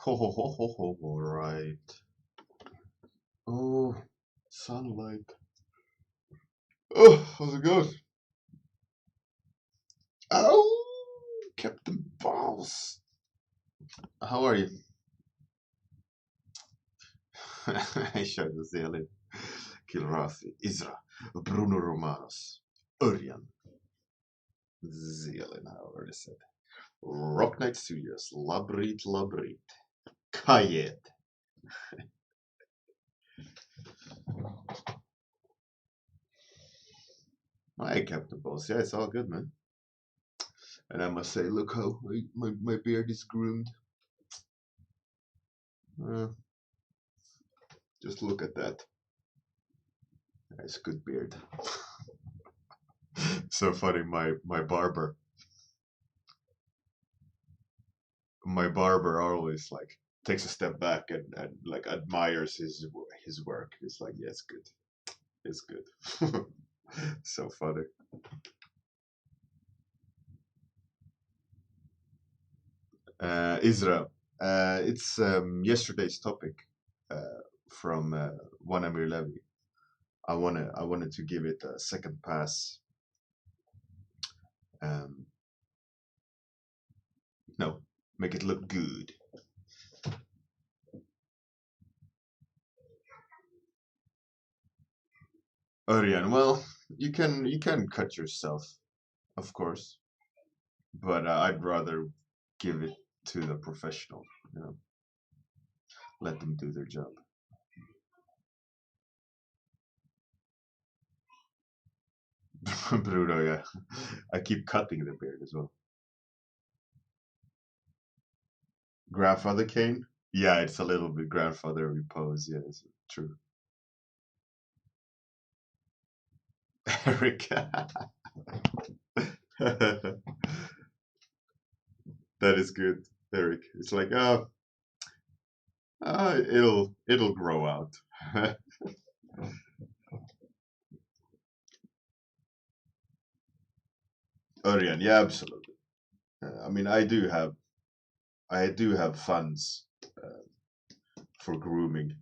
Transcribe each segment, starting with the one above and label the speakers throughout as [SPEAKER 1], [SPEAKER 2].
[SPEAKER 1] Ho ho ho ho ho. All right. Oh, sunlight. Oh, how's it going? Oh, Captain Balls. How are you? I showed the ceiling. Kilrathi, Isra, Bruno Romanos, Örjan, Zealand, I already said. Rock Night Studios, Labrit, Labrit, Kayed. Hi, Captain Balls. Yeah, it's all good, man. And I must say, look how my beard is groomed. Uh, just look at that. Nice, good beard. So funny, my barber always like takes a step back and like admires his work. It's like, yeah, it's good. So funny. Israel. It's yesterday's topic from One Amir Levy. I wanted to give it a second pass. Um, no, make it look good. Örjan, well, you can cut yourself, of course, but I'd rather give it to the professional. You know, let them do their job. Bruno, yeah, I keep cutting the beard as well. Grandfather Kane, yeah, it's a little bit grandfather pose. Yeah, it's true. Eric, that is good, Eric. It's like, it'll grow out. Örjan, yeah, absolutely. I mean, I do have funds for grooming.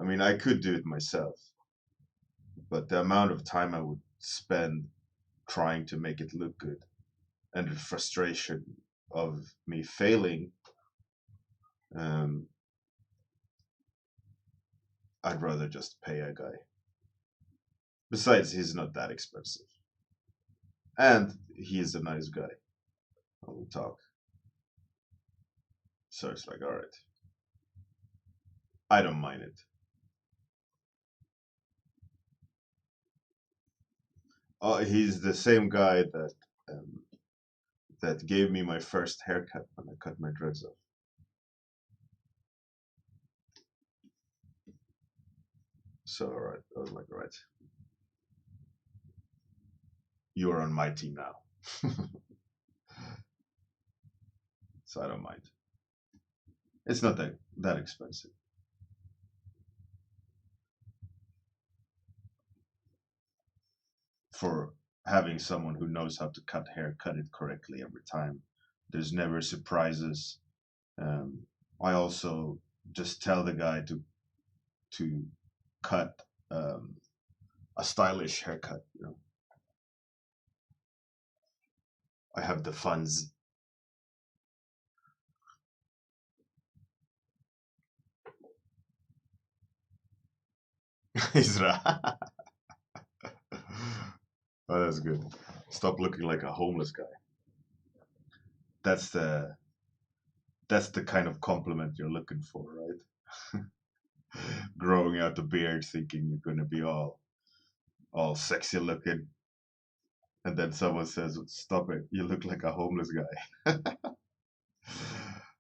[SPEAKER 1] I mean, I could do it myself, but the amount of time I would spend trying to make it look good and the frustration of me failing, um, I'd rather just pay a guy. Besides, he's not that expensive, and he is a nice guy. We'll talk. So it's like, all right, I don't mind it. Oh, he's the same guy um, that gave me my first haircut when I cut my dreads off. So all right, I was like, all right, you are on my team now, so I don't mind. It's not that expensive. For having someone who knows how to cut hair, cut it correctly every time. There's never surprises. Um, I also just tell the guy to cut a stylish haircut. I have the funds. Isra. Oh, that's good. Stop looking like a homeless guy. That's the that's the kind of compliment you're looking for, right? Growing out the beard, thinking you're gonna be all sexy looking, and then someone says, "Stop it! You look like a homeless guy."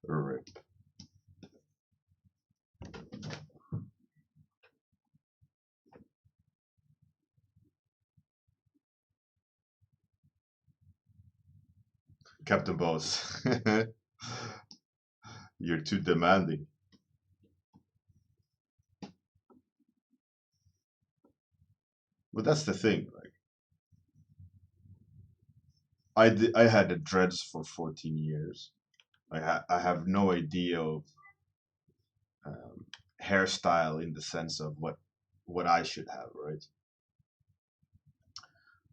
[SPEAKER 1] Rip. Captain Boss, you're too demanding. But that's the thing. Like, I had the dreads for 14 years, I have no idea of um, hairstyle in the sense of what I should have, right?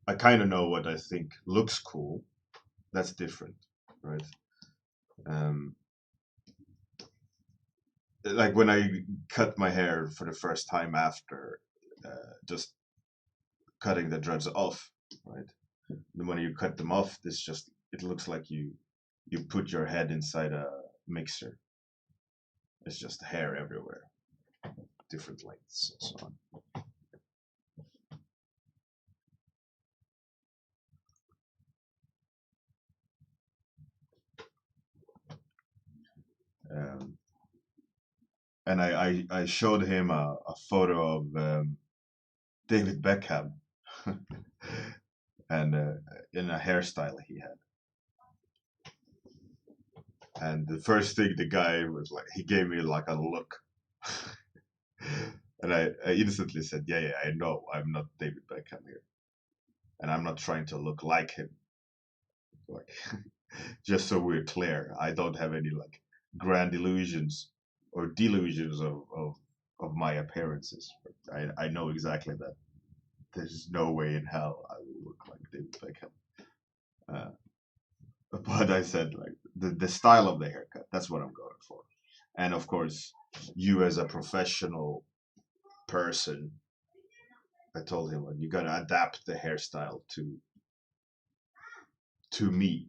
[SPEAKER 1] I kind of know what I think looks cool. That's different, right? Um, like when I cut my hair for the first time after just cutting the dreads off, right? And when you cut them off, it looks like you put your head inside a mixer. It's just hair everywhere, different lengths and so on. And I showed him a photo of David Beckham and in a hairstyle he had. And the first thing the guy was like, he gave me like a look. And I instantly said, yeah, I know I'm not David Beckham here. And I'm not trying to look like him. Like, just so we're clear, I don't have any like grand illusions or delusions of my appearances. I know exactly that there's no way in hell I will look like David Beckham. Uh, but I said like the style of the haircut, that's what I'm going for. And of course, you as a professional person, I told him like you gotta adapt the hairstyle to me,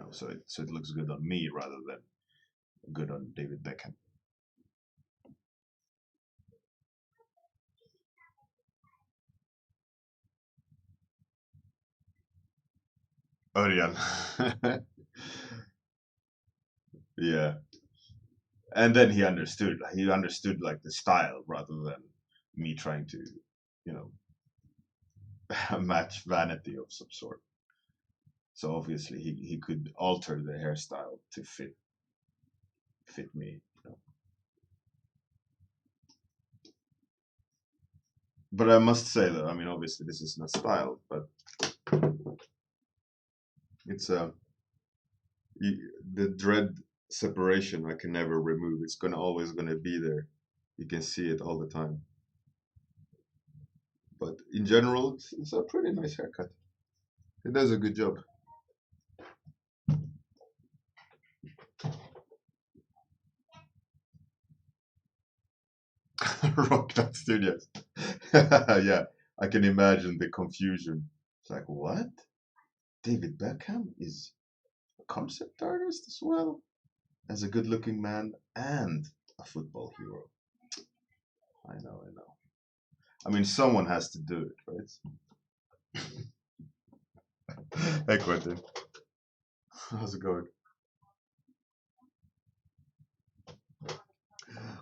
[SPEAKER 1] so it looks good on me rather than good on David Beckham. Örjan. Yeah. And then he understood. He understood like the style rather than me trying to, you know, match vanity of some sort. So obviously he could alter the hairstyle to fit me. But I must say that I mean obviously this is not style, but it's the dread separation I can never remove. It's gonna always gonna be there. You can see it all the time. But in general, it's a pretty nice haircut. It does a good job. Rock Dot Studios. Yeah, I can imagine the confusion. It's like, what? David Beckham is a concept artist as well as a good-looking man and a football hero. I know, I know. I mean, someone has to do it, right? Hey, Quentin. How's it going?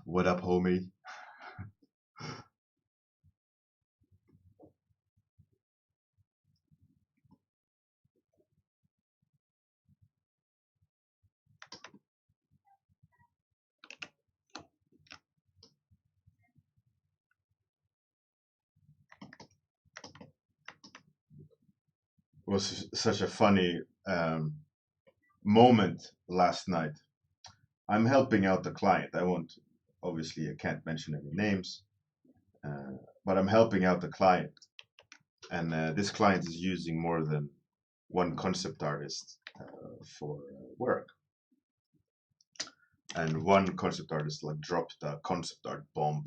[SPEAKER 1] What up, homie? It was such a funny moment last night. I'm helping out the client. I won't, obviously, I can't mention any names, but I'm helping out the client. And this client is using more than one concept artist for work. And one concept artist like dropped a concept art bomb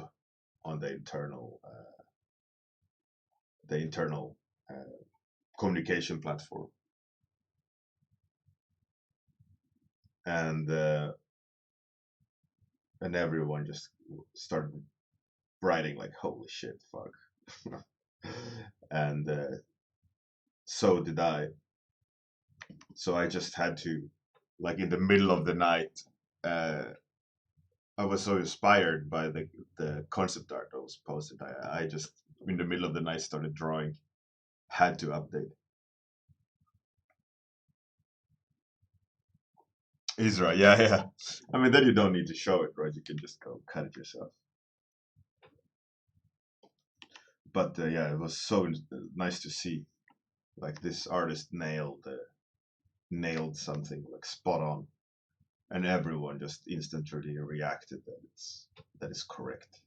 [SPEAKER 1] on the internal communication platform, and everyone just started writing like holy shit, fuck. And so did I. So I just had to, like in the middle of the night, uh, I was so inspired by the concept art that was posted. I just in the middle of the night started drawing. Had to update. Isra, yeah, yeah. I mean, then you don't need to show it, right? You can just go cut it yourself. But yeah, it was so nice to see. Like this artist nailed something like spot on. and everyone just instantly reacted that is correct.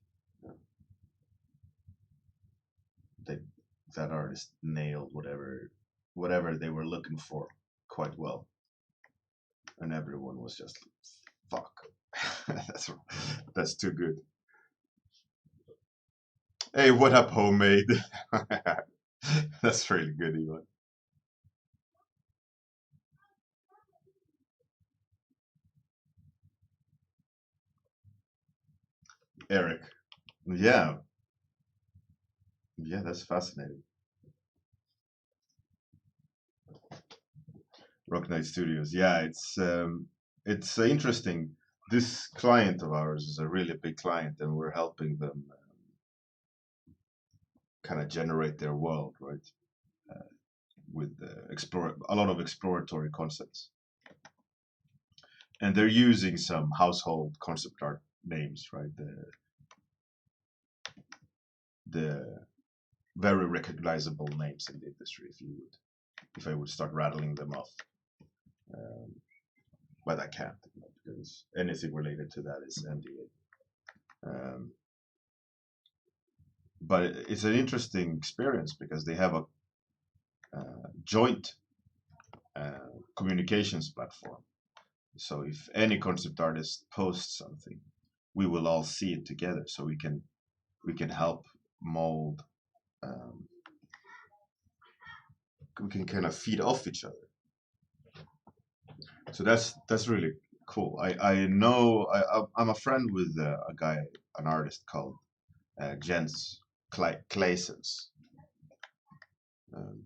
[SPEAKER 1] Yeah. They, that artist nailed whatever they were looking for quite well, and everyone was just like, fuck. That's too good. Hey, what up, homemade? That's really good, Ivan. Eric. Yeah, yeah, that's fascinating. Rock Knight Studios. Yeah, it's interesting. This client of ours is a really big client, and we're helping them kind of generate their world, right? Uh, with explore a lot of exploratory concepts, and they're using some household concept art names, right? The very recognizable names in the industry, if I would start rattling them off. Um, but I can't, because anything related to that is NDA. But it's an interesting experience because they have a joint communications platform. So if any concept artist posts something, we will all see it together. So we can help mold. Um, we can kind of feed off each other. So that's really cool. I know I'm a friend with a guy, an artist called Jens Claessens. Um,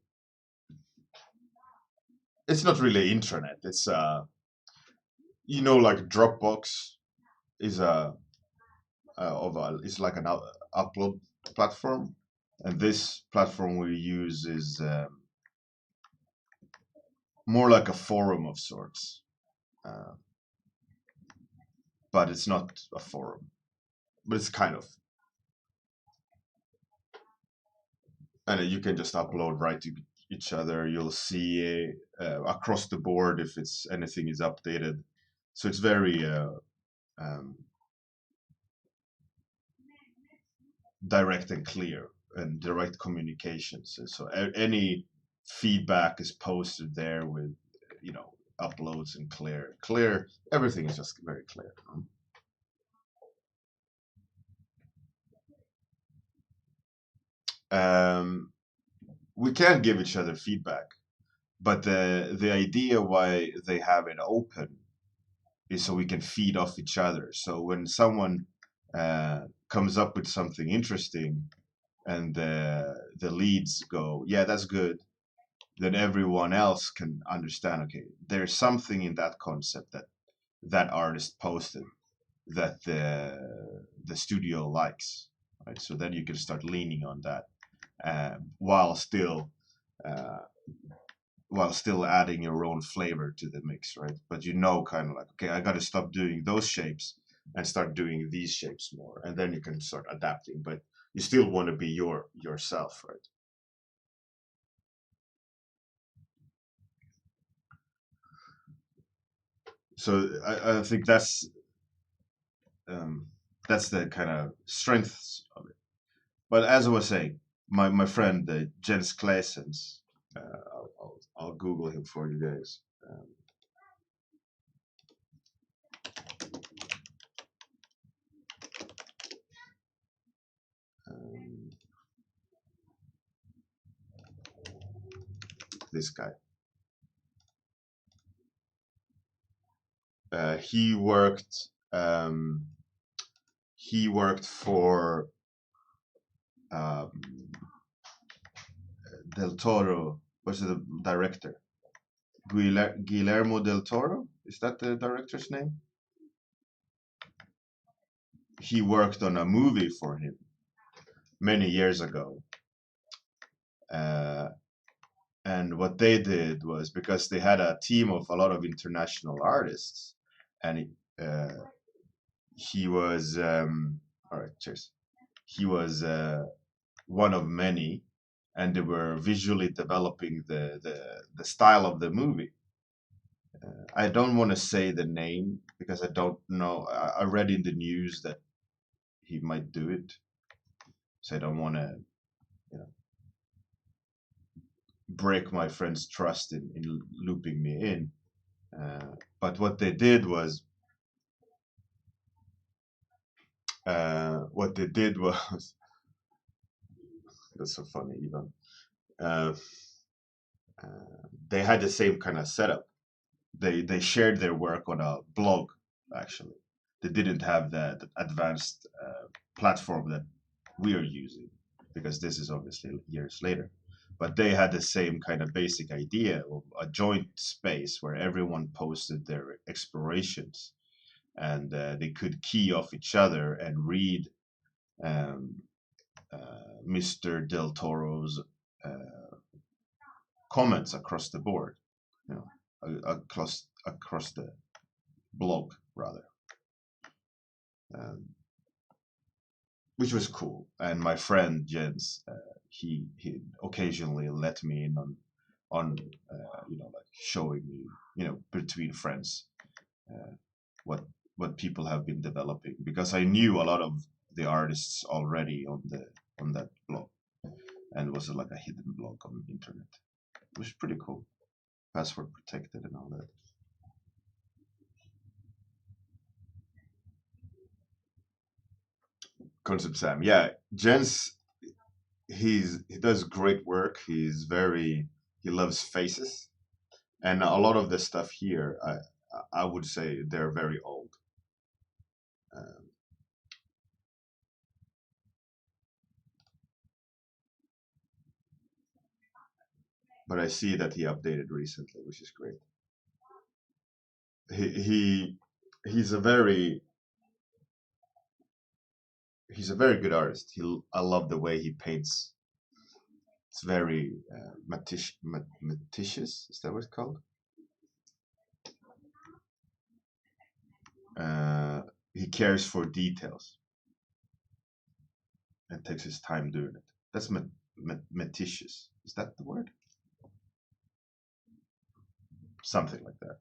[SPEAKER 1] it's not really intranet. It's like Dropbox is it's like an upload platform, and this platform we use is more like a forum of sorts, uh, but it's not a forum, but it's kind of, and you can just upload right to each other. You'll see across the board if it's anything is updated, so it's very um, direct and clear and direct communications. And so any feedback is posted there with, uploads and clear. Everything is just very clear. Um, we can give each other feedback, but the idea why they have it open is so we can feed off each other. So when someone comes up with something interesting, and the leads go, yeah, that's good, then everyone else can understand, okay, there's something in that concept that artist posted that the studio likes, right? So then you can start leaning on that, while still uh, adding your own flavor to the mix, right? But kind of like, okay, I got to stop doing those shapes and start doing these shapes more, and then you can start adapting. But you still want to be yourself, right? So I think um, that's the kind of strengths of it. But as I was saying, my friend Jens Claessens, I'll Google him for you guys. Um, this guy. He worked. He worked for um, Del Toro. What's the director? Guillermo del Toro. Is that the director's name? He worked on a movie for him many years ago. Uh, and what they did was, because they had a team of a lot of international artists, and he was all right, cheers. He was one of many, and they were visually developing the style of the movie. I don't want to say the name because I don't know. I read in the news that he might do it, so I don't want to, you know, break my friend's trust in looping me in. But what they did was, what they did was, that's so funny, Ivan. Uh, they had the same kind of setup. They shared their work on a blog. Actually, they didn't have the advanced platform that we are using because this is obviously years later. But they had the same kind of basic idea of a joint space where everyone posted their explorations, and they could key off each other and read um, Mr. Del Toro's comments across the board, you know, across the blog rather, um, which was cool. And my friend Jens, he occasionally let me in on you know, like showing me, you know, between friends, uh, what people have been developing, because I knew a lot of the artists already on that blog, and it was like a hidden blog on the internet. It was pretty cool, password protected and all that. Concept Sam, yeah, Jens, he does great work. He loves faces, and a lot of the stuff here, I would say they're very old. Um, but I see that he updated recently, which is great. He he he's a very good artist. I love the way he paints. It's very meticulous. Is that what it's called? Uh, he cares for details and takes his time doing it. That's meticulous. Is that the word? Something like that.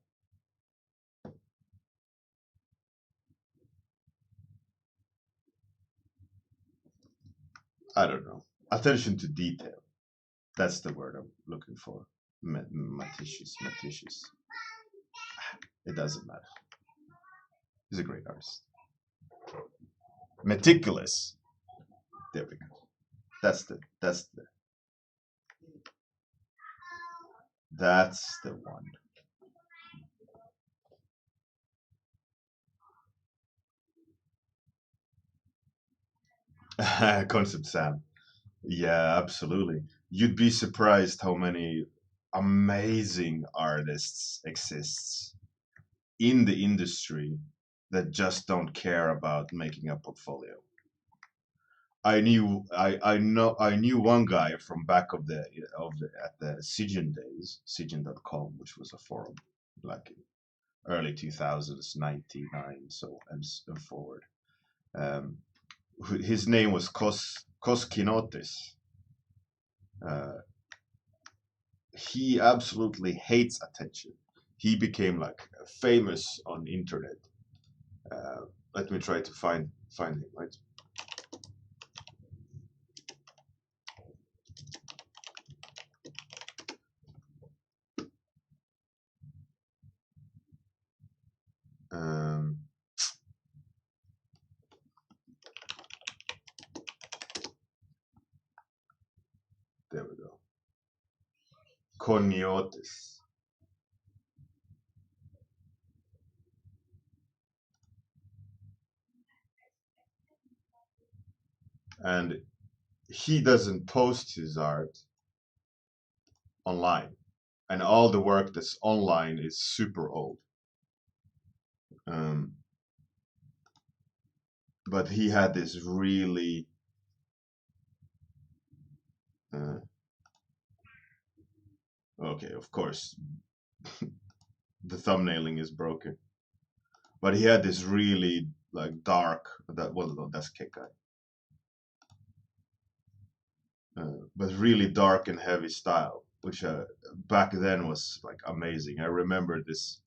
[SPEAKER 1] I don't know. Attention to detail. That's the word I'm looking for. Meticulous. It doesn't matter. He's a great artist. Meticulous. There we go. That's the one. Concept Sam. Yeah, absolutely. You'd be surprised how many amazing artists exists in the industry that just don't care about making a portfolio. I knew one guy from back of the at the Sigen days, Sigen.com, which was a forum like early 2000s, 99, so and forward. Um, his name was Koskinotis. Uh, he absolutely hates attention. He became like famous on internet. Uh, Let me try to find him. Right. Um, there we go. Koniotis. And he doesn't post his art online. And all the work that's online is super old. Um, but he had this really uh, okay, of course, the thumbnailing is broken. But he had this really like dark, that well, no, that's Kekai. But really dark and heavy style, which back then was like amazing. I remember this.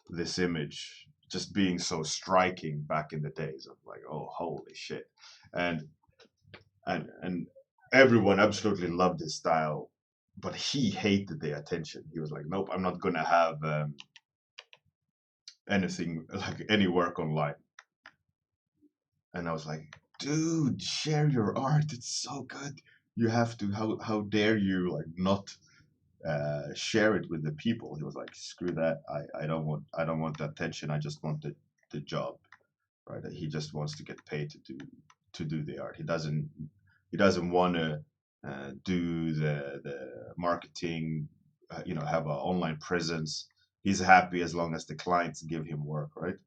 [SPEAKER 1] this image just being so striking back in the days of like, oh, holy shit. And and everyone absolutely loved his style, but he hated the attention. He was like, nope, I'm not gonna have anything like any work online. And I was like, dude, share your art. It's so good. You have to. How dare you like not share it with the people? He was like, screw that. I don't want the attention. I just want the job. Right? He just wants to get paid to do the art. He doesn't want to do the marketing. Have an online presence. He's happy as long as the clients give him work, right?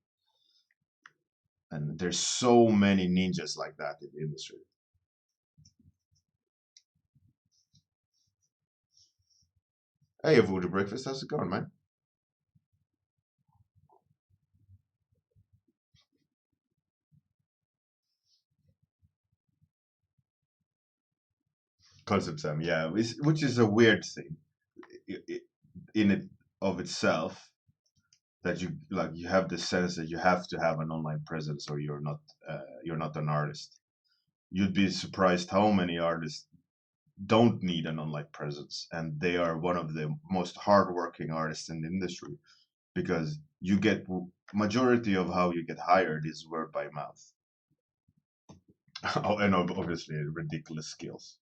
[SPEAKER 1] And there's so many ninjas like that in the industry. Hey, Voodoo Breakfast, how's it going, man? Concept Sam, yeah, which is a weird thing in it of itself, that you have the sense that you have to have an online presence or you're not an artist. You'd be surprised how many artists don't need an online presence, and they are one of the most hardworking artists in the industry, because you get majority of how you get hired is word by mouth. Oh, and obviously ridiculous skills.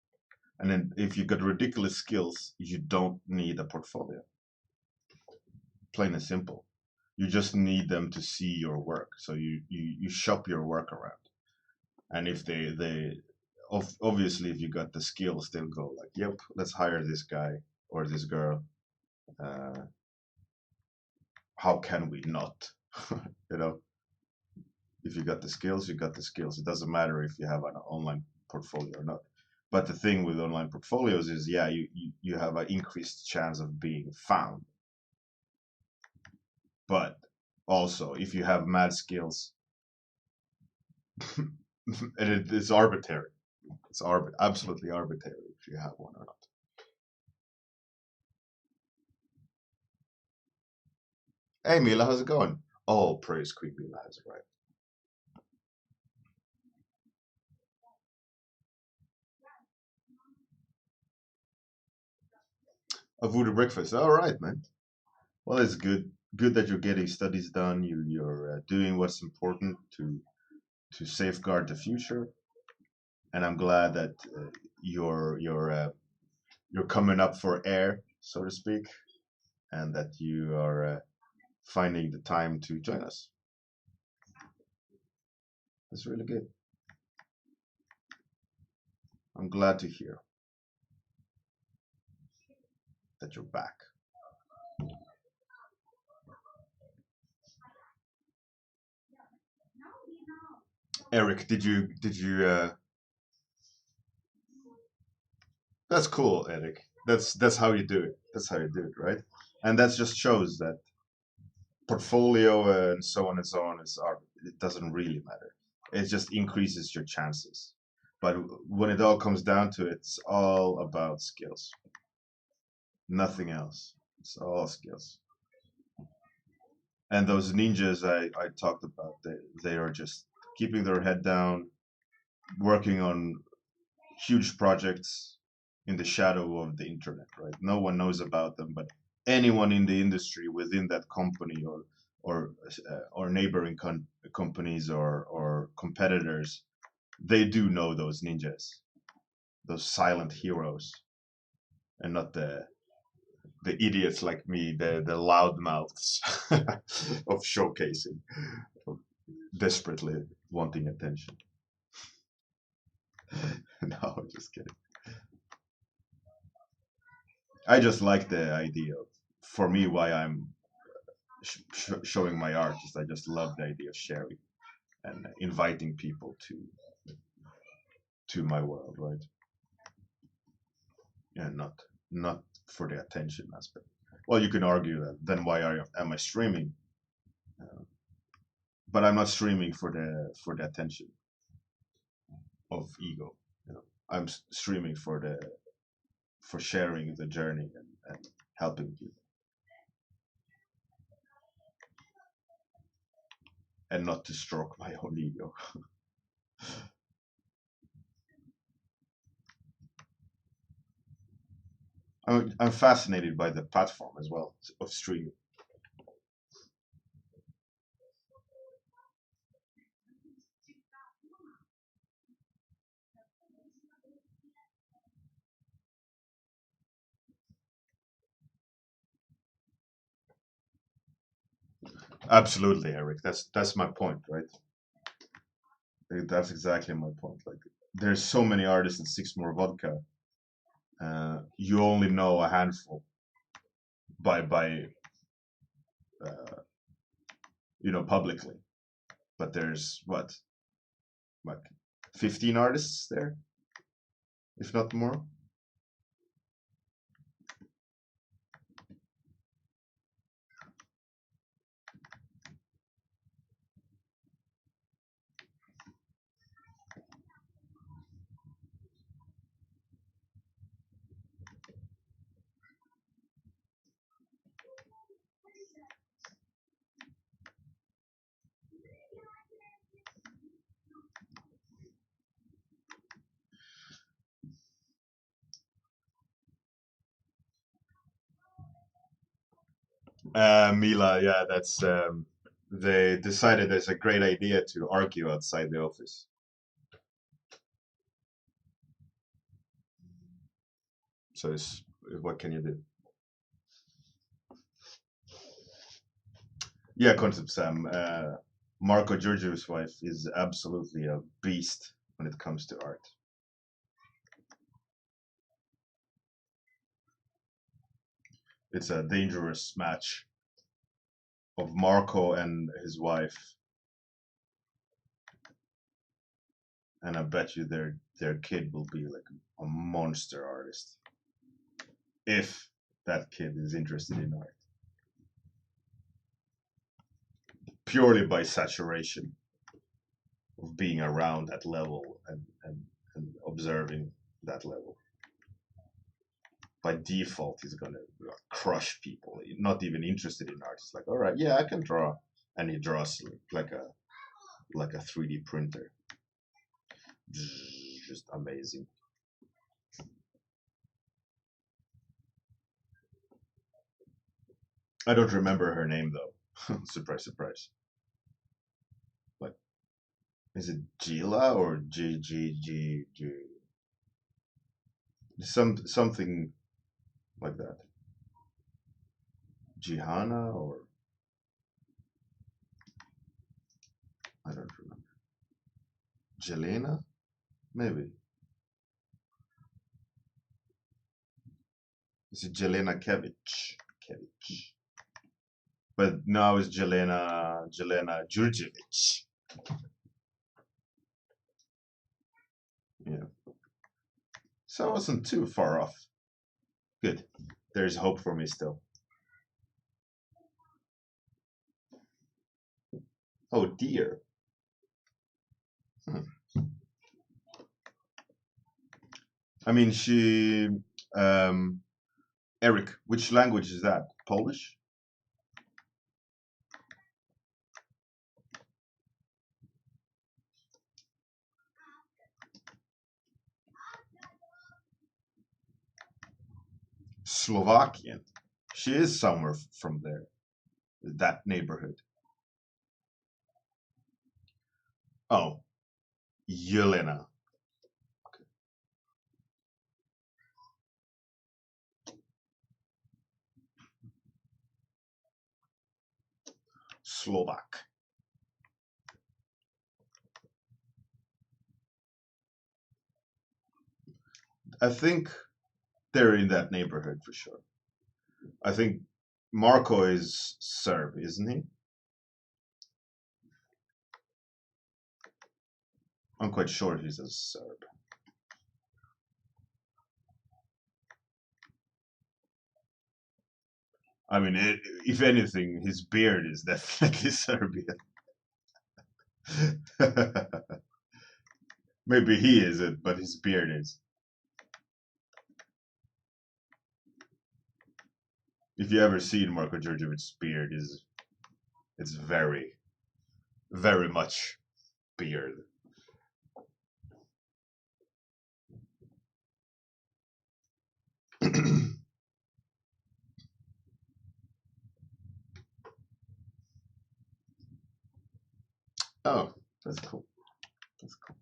[SPEAKER 1] And then if you got ridiculous skills, you don't need a portfolio. Plain and simple. You just need them to see your work. So you shop your work around. And if obviously if you got the skills, they'll go like, yep, let's hire this guy or this girl. Uh, how can we not? you know, if you got the skills, you got the skills. It doesn't matter if you have an online portfolio or not. But the thing with online portfolios is, yeah, you have an increased chance of being found. But also, if you have mad skills, and it's arbitrary. It's absolutely arbitrary if you have one or not. Hey, Mila, how's it going? Oh, praise Queen Mila has it right. A voodoo breakfast. All right, man. Well, it's good. Good that you're getting studies done. You're doing what's important to safeguard the future, and I'm glad that you're coming up for air, so to speak, and that you are finding the time to join us. That's really good. I'm glad to hear that you're back. Eric, did you that's cool, Eric. That's how you do it. That's how you do it, right? And that just shows that portfolio and so on and so on it doesn't really matter. It just increases your chances. But when it all comes down to it, it's all about skills. Nothing else. It's all skills. And those ninjas I talked about, they are just keeping their head down, working on huge projects in the shadow of the internet, right? No one knows about them, but anyone in the industry within that company or neighboring companies or competitors, they do know those ninjas, those silent heroes, and not the idiots like me, the loudmouths of showcasing, of desperately wanting attention. No, I'm just kidding. I just like the idea of, for me, why I'm showing my art is I just love the idea of sharing and inviting people to my world, right? And not for the attention aspect. Well, you can argue that then why am I streaming? Uh, but I'm not streaming for the attention of ego. I'm streaming for sharing the journey and helping people. and not to stroke my own ego. I'm fascinated by the platform as well of streaming. Absolutely, Eric. That's my point, right? That's exactly my point. Like, there's so many artists in Six More Vodka. You only know a handful by uh, publicly, but there's what, like 15 artists there, if not more. Mila, yeah, that's they decided it's a great idea to argue outside the office. So what can you do? Yeah, Concept Sam. Marco Giorgio's wife is absolutely a beast when it comes to art. It's a dangerous match of Marco and his wife, and I bet you their kid will be like a monster artist if that kid is interested in art, purely by saturation of being around that level and observing that level. By default, he's gonna crush people, not even interested in art. It's like, all right, yeah, I can draw, and he draws like a 3D printer. Just amazing. I don't remember her name though. Surprise, surprise. Like, is it Gila or G? Something like that. Jihana, or I don't remember. Jelena, maybe. Is it Jelena Kevich? Kevich. But now it's Jelena Jurjevic. Yeah. So I wasn't too far off. Good. There's hope for me still. Oh dear. Hmm. I mean, um, Eric, which language is that? Polish? Slovakian. She is somewhere from there, that neighborhood. Oh, Yelena. Slovak. I think they're in that neighborhood for sure. I think Marco is Serb, isn't he? I'm quite sure he's a Serb. I mean, if anything, his beard is definitely Serbian. Maybe he isn't, but his beard is. If you ever seen Marko Djurdjevic's beard, it's very, very much beard. Oh, that's cool. That's cool.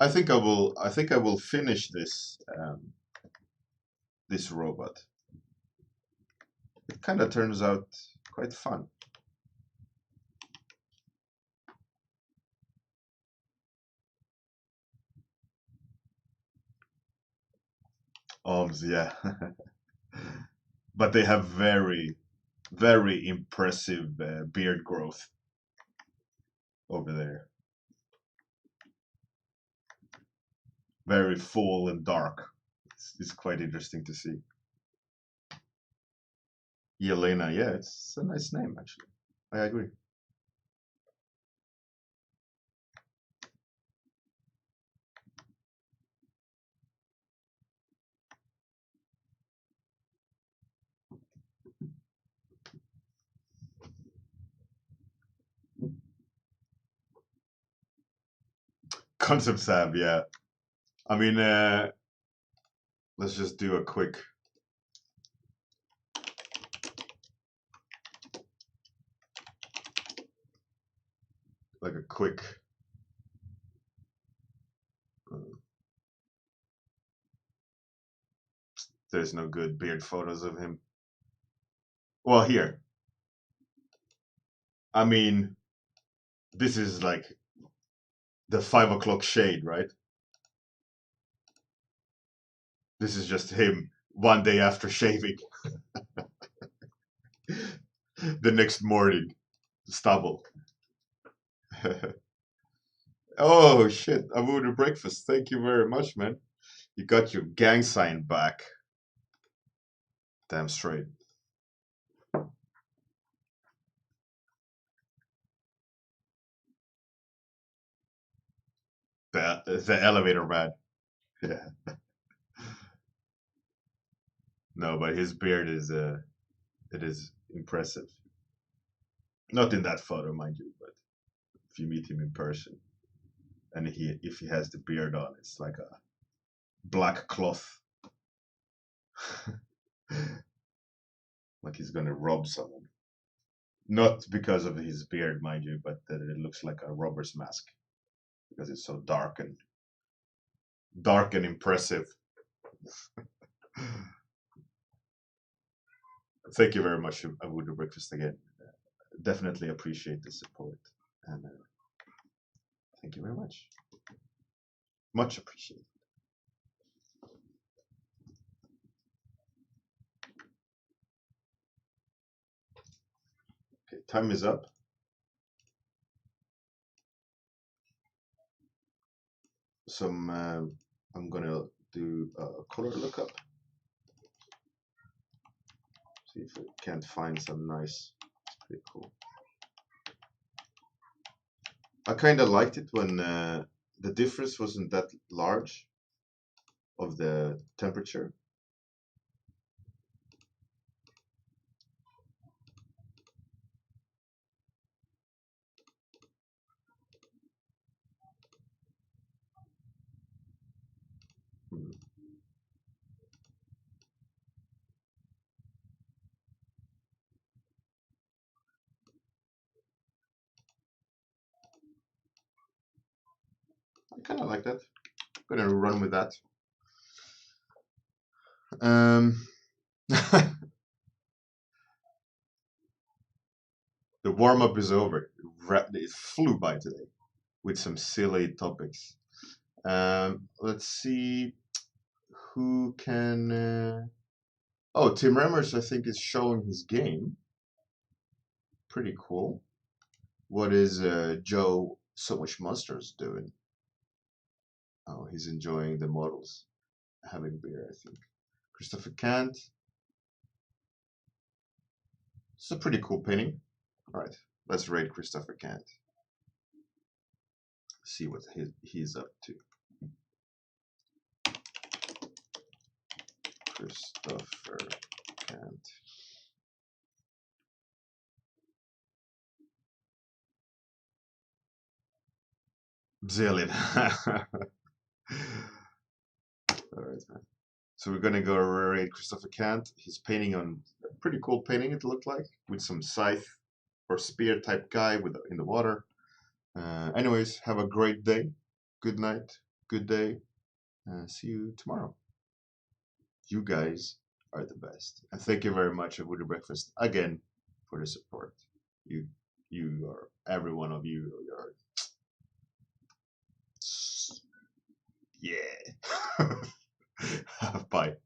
[SPEAKER 1] I think I will. I think I will finish this robot. It kind of turns out quite fun. Yeah. But they have very, very impressive beard growth over there. Very full and dark. It's quite interesting to see. Yelena, yeah, it's a nice name actually. I agree. Concept Sab, yeah. I mean, let's just do a quick. Like a quick. There's no good beard photos of him. Well, here. I mean, this is like the 5 o'clock shade, right? This is just him one day after shaving. The next morning, stubble. Oh shit, I'm over to breakfast. Thank you very much, man. You got your gang sign back. Damn straight. The elevator man. Yeah. No, but his beard is it is impressive. Not in that photo, mind you, but if you meet him in person, and if he has the beard on, it's like a black cloth, like he's gonna rob someone. Not because of his beard, mind you, but that it looks like a robber's mask because it's so dark and impressive. Thank you very much, Abu Breakfast again. Definitely appreciate the support, and thank you very much. Much appreciated. Okay, time is up. I'm gonna do a color lookup. See if I can't find some nice. It's pretty cool. I kind of liked it when the difference wasn't that large of the temperature. Hmm. I kind of like that. I'm gonna run with that. The warm up is over. It flew by today with some silly topics. Let's see who can. Oh, Tim Remmers, I think, is showing his game. Pretty cool. What is Joe So Much Monsters doing? Oh, he's enjoying the models, having beer, I think. Christopher Kant. It's a pretty cool painting. All right, let's rate Christopher Kant. See what he's up to. Christopher Kant. Zillion. Alright, man. So we're gonna go rate Christopher Kant. He's painting on a pretty cool painting, it looked like, with some scythe or spear type guy with in the water. Anyways, have a great day. Good night. Good day. See you tomorrow. You guys are the best. And thank you very much, Woody Breakfast, again for the support. You are, every one of you are, yeah. Bye.